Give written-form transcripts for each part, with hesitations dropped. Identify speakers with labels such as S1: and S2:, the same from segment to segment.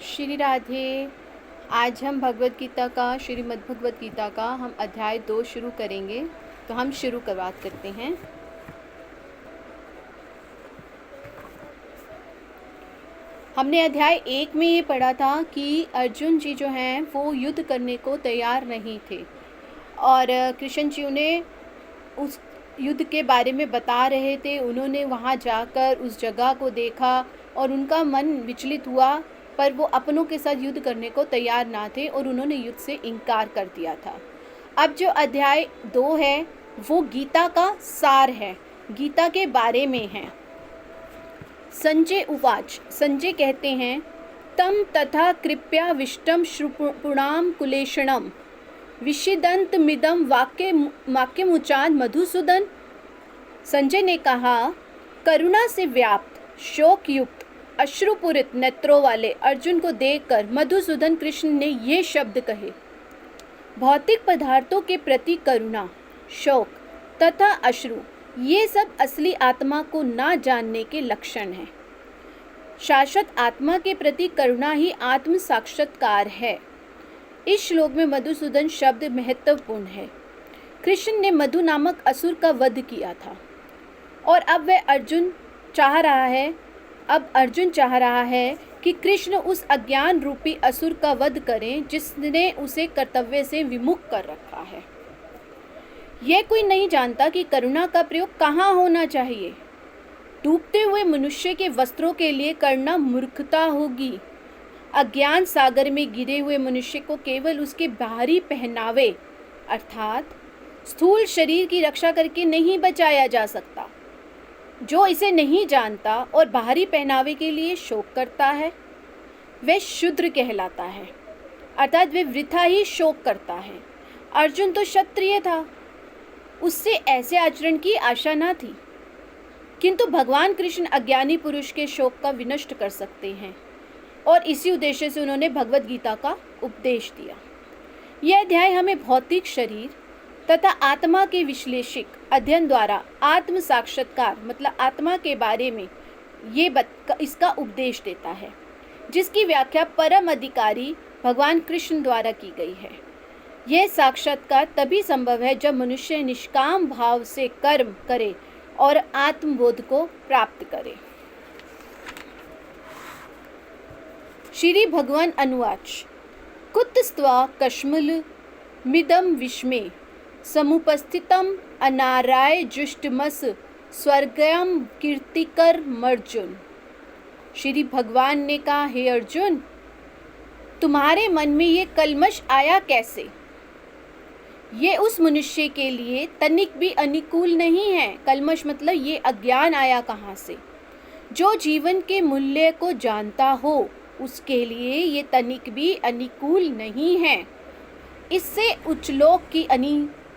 S1: श्री राधे। आज हम भगवत गीता का श्रीमद् भगवत गीता का हम अध्याय 2 शुरू करेंगे। तो हम शुरुआत करते हैं। हमने अध्याय 1 में ये पढ़ा था कि अर्जुन जी जो हैं वो युद्ध करने को तैयार नहीं थे और कृष्ण जी उन्हें उस युद्ध के बारे में बता रहे थे। उन्होंने वहाँ जाकर उस जगह को देखा और उनका मन विचलित हुआ, पर वो अपनों के साथ युद्ध करने को तैयार ना थे और उन्होंने युद्ध से इनकार कर दिया था। अब जो अध्याय 2 है वो गीता का सार है, गीता के बारे में है। संजय उवाच, संजय कहते हैं, तम तथा कृपया विष्टम श्रुपुणाम कुलेशणम विषिदंत मिदम वाक्यमुचान मधुसूदन। संजय ने कहा, करुणा से व्याप्त शोक युक्त अश्रुपूरित नेत्रों वाले अर्जुन को देखकर मधुसूदन कृष्ण ने ये शब्द कहे। भौतिक पदार्थों के प्रति करुणा, शोक तथा अश्रु, ये सब असली आत्मा को ना जानने के लक्षण हैं। शाश्वत आत्मा के प्रति करुणा ही आत्म साक्षात्कार है। इस श्लोक में मधुसूदन शब्द महत्वपूर्ण है। कृष्ण ने मधु नामक असुर का वध किया था और अब अर्जुन चाह रहा है कि कृष्ण उस अज्ञान रूपी असुर का वध करें जिसने उसे कर्तव्य से विमुख कर रखा है। यह कोई नहीं जानता कि करुणा का प्रयोग कहाँ होना चाहिए। डूबते हुए मनुष्य के वस्त्रों के लिए करना मूर्खता होगी। अज्ञान सागर में गिरे हुए मनुष्य को केवल उसके बाहरी पहनावे अर्थात स्थूल शरीर की रक्षा करके नहीं बचाया जा सकता। जो इसे नहीं जानता और बाहरी पहनावे के लिए शोक करता है वह शूद्र कहलाता है, अर्थात वह वृथा ही शोक करता है। अर्जुन तो क्षत्रिय था, उससे ऐसे आचरण की आशा न थी, किंतु भगवान कृष्ण अज्ञानी पुरुष के शोक का विनष्ट कर सकते हैं और इसी उद्देश्य से उन्होंने भगवत गीता का उपदेश दिया। यह अध्याय हमें भौतिक शरीर तथा आत्मा के विश्लेषिक अध्ययन द्वारा आत्म साक्षात्कार मतलब आत्मा के बारे में इसका उपदेश देता है, जिसकी व्याख्या परम अधिकारी भगवान कृष्ण द्वारा की गई है। यह साक्षात्कार तभी संभव है जब मनुष्य निष्काम भाव से कर्म करे और आत्मबोध को प्राप्त करे। श्री भगवान अनुवाच, कुतस्त्वा कश्मल मिदम विस्मे समुपस्थितम अनाराय जुष्टमस स्वर्गयम कीर्तिकर मर्जुन। श्री भगवान ने कहा, हे अर्जुन, तुम्हारे मन में ये कलमश आया कैसे? ये उस मनुष्य के लिए तनिक भी अनुकूल नहीं है। कलमश मतलब ये अज्ञान आया कहाँ से? जो जीवन के मूल्य को जानता हो उसके लिए ये तनिक भी अनुकूल नहीं है। इससे उच्चलोक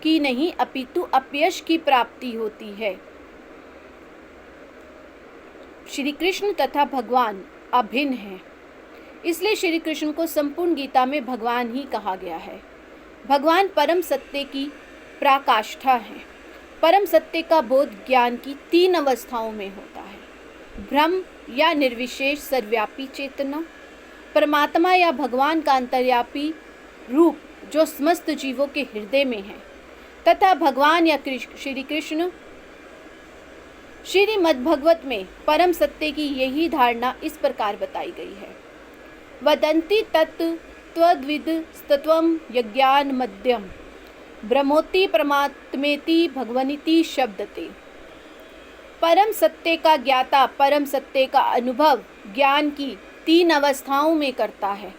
S1: की नहीं अपितु अपयश की प्राप्ति होती है। श्री कृष्ण तथा भगवान अभिन्न हैं, इसलिए श्री कृष्ण को संपूर्ण गीता में भगवान ही कहा गया है। भगवान परम सत्य की पराकाष्ठा है। परम सत्य का बोध ज्ञान की 3 अवस्थाओं में होता है। ब्रह्म या निर्विशेष सर्वव्यापी चेतना, परमात्मा या भगवान का अंतर्यापी रूप जो समस्त जीवों के हृदय में है, तथा भगवान या श्री कृष्ण। श्रीमद्भगवत में परम सत्य की यही धारणा इस प्रकार बताई गई है। वदन्ति तत् त्वद्विद तत्वं यज्ञान मध्यम ब्रह्मोति परमात्मेति भगवनिति शब्दते। परम सत्य का ज्ञाता परम सत्य का अनुभव ज्ञान की 3 अवस्थाओं में करता है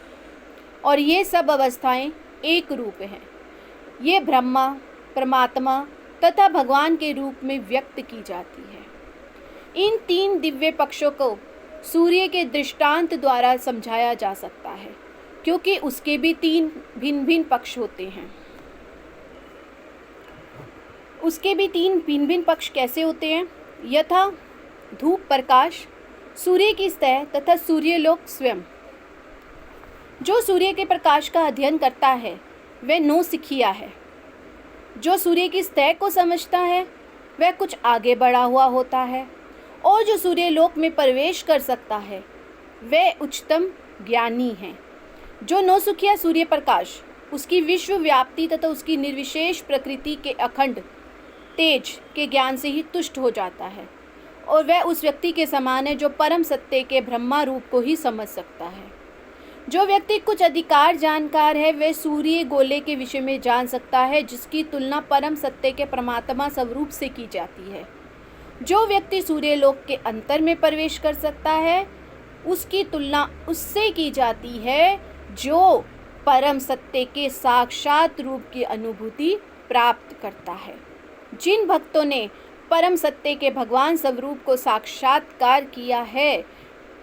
S1: और ये सब अवस्थाएं एक रूप हैं। ये ब्रह्मा, परमात्मा तथा भगवान के रूप में व्यक्त की जाती है। इन 3 दिव्य पक्षों को सूर्य के दृष्टांत द्वारा समझाया जा सकता है, क्योंकि उसके भी 3 भिन्न भिन्न पक्ष होते हैं। उसके भी 3 भिन्न भिन्न पक्ष कैसे होते हैं? यथा धूप प्रकाश, सूर्य की सतह तथा सूर्यलोक स्वयं। जो सूर्य के प्रकाश का अध्ययन करता है वह नौसिखिया है। जो सूर्य की सतह को समझता है वह कुछ आगे बढ़ा हुआ होता है और जो सूर्यलोक में प्रवेश कर सकता है वह उच्चतम ज्ञानी हैं। जो नौसुखिया सूर्य प्रकाश उसकी विश्व व्याप्ति तथा उसकी निर्विशेष प्रकृति के अखंड तेज के ज्ञान से ही तुष्ट हो जाता है, और वह उस व्यक्ति के समान है जो परम सत्य के ब्रह्मा रूप को ही समझ सकता है। जो व्यक्ति कुछ अधिकार जानकार है वह सूर्य गोले के विषय में जान सकता है, जिसकी तुलना परम सत्य के परमात्मा स्वरूप से की जाती है। जो व्यक्ति सूर्य लोक के अंतर में प्रवेश कर सकता है उसकी तुलना उससे की जाती है जो परम सत्य के साक्षात रूप की अनुभूति प्राप्त करता है। जिन भक्तों ने परम सत्य के भगवान स्वरूप को साक्षात्कार किया है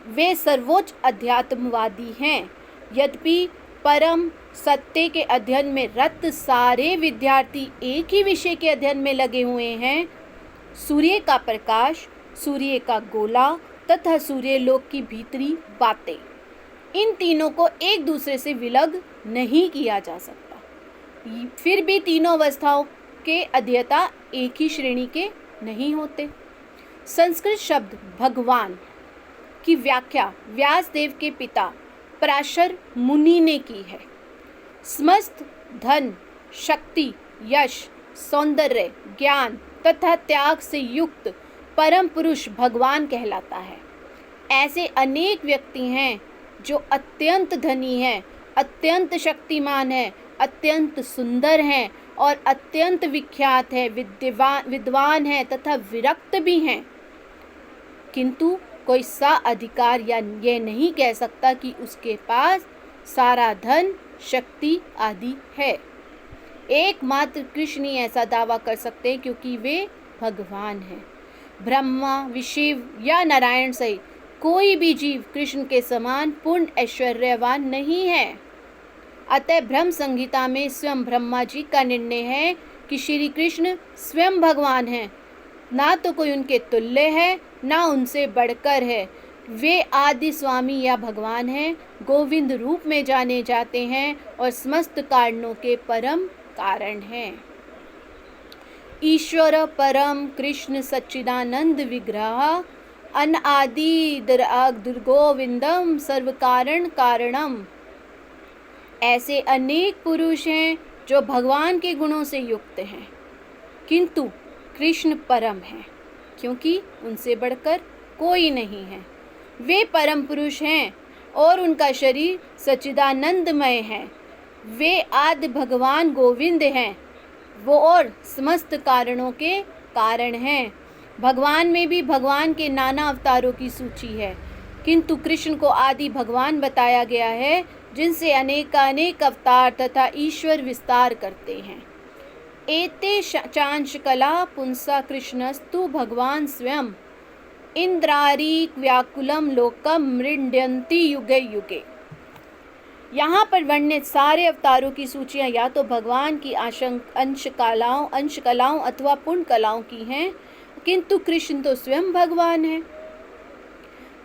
S1: वे सर्वोच्च अध्यात्मवादी हैं। यद्यपि परम सत्य के अध्ययन में रत सारे विद्यार्थी एक ही विषय के अध्ययन में लगे हुए हैं, सूर्य का प्रकाश, सूर्य का गोला तथा सूर्य लोक की भीतरी बातें, इन तीनों को एक दूसरे से विलग नहीं किया जा सकता। फिर भी तीनों अवस्थाओं के अध्येता एक ही श्रेणी के नहीं होते। संस्कृत शब्द भगवान की व्याख्या व्यासदेव के पिता पराशर मुनि ने की है। समस्त धन, शक्ति, यश, सौंदर्य, ज्ञान तथा त्याग से युक्त परम पुरुष भगवान कहलाता है। ऐसे अनेक व्यक्ति हैं जो अत्यंत धनी हैं, अत्यंत शक्तिमान हैं, अत्यंत सुंदर हैं और अत्यंत विख्यात है, विद्वान हैं तथा विरक्त भी हैं, किंतु कोई सा अधिकार या यह नहीं कह सकता कि उसके पास सारा धन, शक्ति आदि है। एकमात्र कृष्ण ही ऐसा दावा कर सकते हैं क्योंकि वे भगवान हैं। ब्रह्मा, विशिव या नारायण सहित कोई भी जीव कृष्ण के समान पूर्ण ऐश्वर्यवान नहीं है। अतः ब्रह्म संहिता में स्वयं ब्रह्मा जी का निर्णय है कि श्री कृष्ण स्वयं भगवान हैं, ना तो कोई उनके तुल्य है ना उनसे बढ़कर है। वे आदि स्वामी या भगवान हैं, गोविंद रूप में जाने जाते हैं और समस्त कारणों के परम कारण हैं। ईश्वर परम कृष्ण सच्चिदानंद विग्रह अनादि दुर्गोविंदम सर्व कारण कारणम। ऐसे अनेक पुरुष हैं जो भगवान के गुणों से युक्त हैं, किंतु कृष्ण परम हैं क्योंकि उनसे बढ़कर कोई नहीं है। वे परम पुरुष हैं और उनका शरीर सच्चिदानंदमय है। वे आदि भगवान गोविंद हैं, वो और समस्त कारणों के कारण हैं। भगवान में भी भगवान के नाना अवतारों की सूची है, किंतु कृष्ण को आदि भगवान बताया गया है जिनसे अनेकानेक अवतार तथा ईश्वर विस्तार करते हैं। एते चांश कला पुंसा कृष्णस्तु भगवान स्वयं इंद्रारीक व्याकुलम लोकम मृण्यन्ति युगे युगे। यहाँ पर वर्णित सारे अवतारों की सूचियाँ या तो भगवान की अंश कलाओं अथवा पूर्ण कलाओं की हैं, किंतु कृष्ण तो स्वयं भगवान है।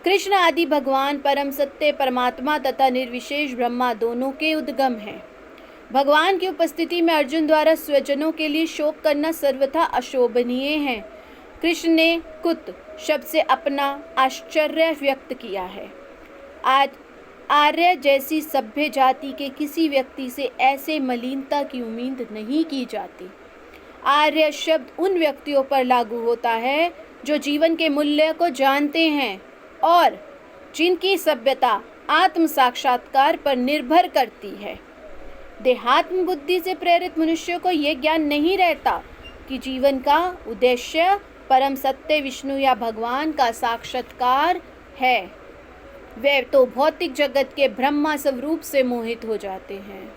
S1: कृष्ण आदि भगवान परम सत्य परमात्मा तथा निर्विशेष ब्रह्मा दोनों के उद्गम हैं। भगवान की उपस्थिति में अर्जुन द्वारा स्वजनों के लिए शोक करना सर्वथा अशोभनीय है। कृष्ण ने कुत शब्द से अपना आश्चर्य व्यक्त किया है। आज आर्य जैसी सभ्य जाति के किसी व्यक्ति से ऐसे मलिनता की उम्मीद नहीं की जाती। आर्य शब्द उन व्यक्तियों पर लागू होता है जो जीवन के मूल्य को जानते हैं और जिनकी सभ्यता आत्म साक्षात्कार पर निर्भर करती है। देहात्म बुद्धि से प्रेरित मनुष्य को यह ज्ञान नहीं रहता कि जीवन का उद्देश्य परम सत्य विष्णु या भगवान का साक्षात्कार है। वे तो भौतिक जगत के ब्रह्मा स्वरूप से मोहित हो जाते हैं।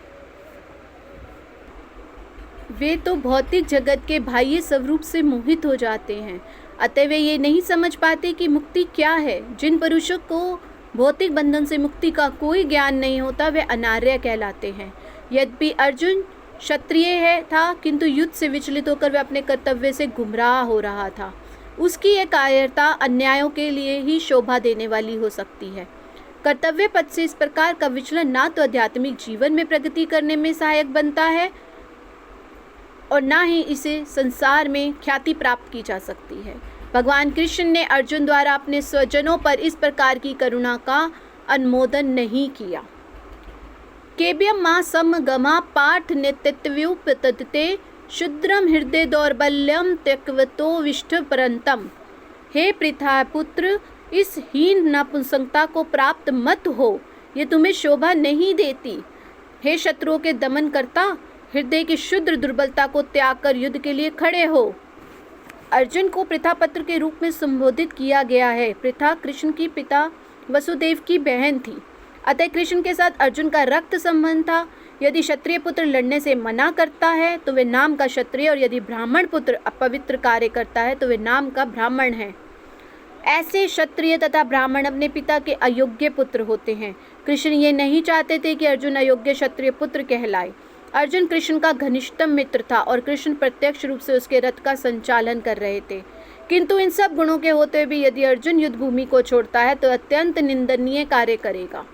S1: वे तो भौतिक जगत के बाह्य स्वरूप से मोहित हो जाते हैं। अतः वे ये नहीं समझ पाते कि मुक्ति क्या है। जिन पुरुषों को भौतिक बंधन से मुक्ति का कोई ज्ञान नहीं होता वे अनार्य कहलाते हैं। यद्यपि अर्जुन क्षत्रिय था, किंतु युद्ध से विचलित होकर वह अपने कर्तव्य से गुमराह हो रहा था। उसकी यह कायरता अन्यायों के लिए ही शोभा देने वाली हो सकती है। कर्तव्य पथ से इस प्रकार का विचलन ना तो आध्यात्मिक जीवन में प्रगति करने में सहायक बनता है और ना ही इसे संसार में ख्याति प्राप्त की जा सकती है। भगवान कृष्ण ने अर्जुन द्वारा अपने स्वजनों पर इस प्रकार की करुणा का अनुमोदन नहीं किया। केव्यम मां समगमा पाठ नेतृत्व्युपतते शुद्रम हृदय दौर्बल्यम त्यक्वतो विष्ठ परंतम। हे पृथा पुत्र, इस हीन नपुंसकता को प्राप्त मत हो, ये तुम्हें शोभा नहीं देती। हे शत्रुओं के दमन करता, हृदय की शुद्र दुर्बलता को त्याग कर युद्ध के लिए खड़े हो। अर्जुन को पृथापत्र के रूप में संबोधित किया गया है। पृथा कृष्ण की पिता वसुदेव की बहन थी, अतः कृष्ण के साथ अर्जुन का रक्त संबंध था। यदि क्षत्रिय पुत्र लड़ने से मना करता है तो वे नाम का क्षत्रिय, और यदि ब्राह्मण पुत्र अपवित्र कार्य करता है तो वे नाम का ब्राह्मण है। ऐसे क्षत्रिय तथा ब्राह्मण अपने पिता के अयोग्य पुत्र होते हैं। कृष्ण ये नहीं चाहते थे कि अर्जुन अयोग्य क्षत्रिय पुत्र कहलाए। अर्जुन कृष्ण का घनिष्ठतम मित्र था और कृष्ण प्रत्यक्ष रूप से उसके रथ का संचालन कर रहे थे। किंतु इन सब गुणों के होते भी यदि अर्जुन युद्ध भूमि को छोड़ता है तो अत्यंत निंदनीय कार्य करेगा।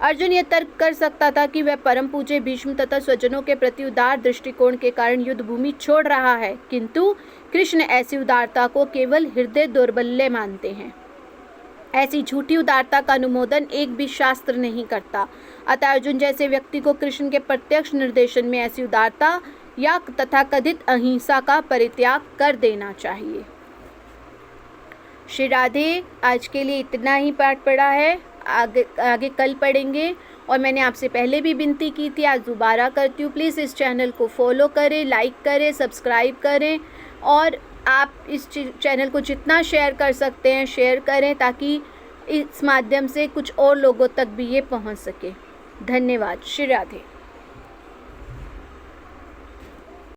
S1: अर्जुन ये तर्क कर सकता था कि वह परम पूज्य भीष्म तथा स्वजनों के प्रति उदार दृष्टिकोण के कारण युद्ध भूमि छोड़ रहा है, किंतु कृष्ण ऐसी उदारता को केवल हृदय दौर्बल्य मानते हैं। ऐसी झूठी उदारता का अनुमोदन एक भी शास्त्र नहीं करता। अतः अर्जुन जैसे व्यक्ति को कृष्ण के प्रत्यक्ष निर्देशन में ऐसी उदारता या तथाकथित अहिंसा का परित्याग कर देना चाहिए। श्री राधे। आज के लिए इतना ही पाठ पढ़ा है, आगे कल पढ़ेंगे। और मैंने आपसे पहले भी विनती की थी, आज दोबारा करती हूँ, प्लीज़ इस चैनल को फॉलो करें, लाइक करें, सब्सक्राइब करें, और आप इस चैनल को जितना शेयर कर सकते हैं शेयर करें, ताकि इस माध्यम से कुछ और लोगों तक भी ये पहुँच सके। धन्यवाद। श्री राधे।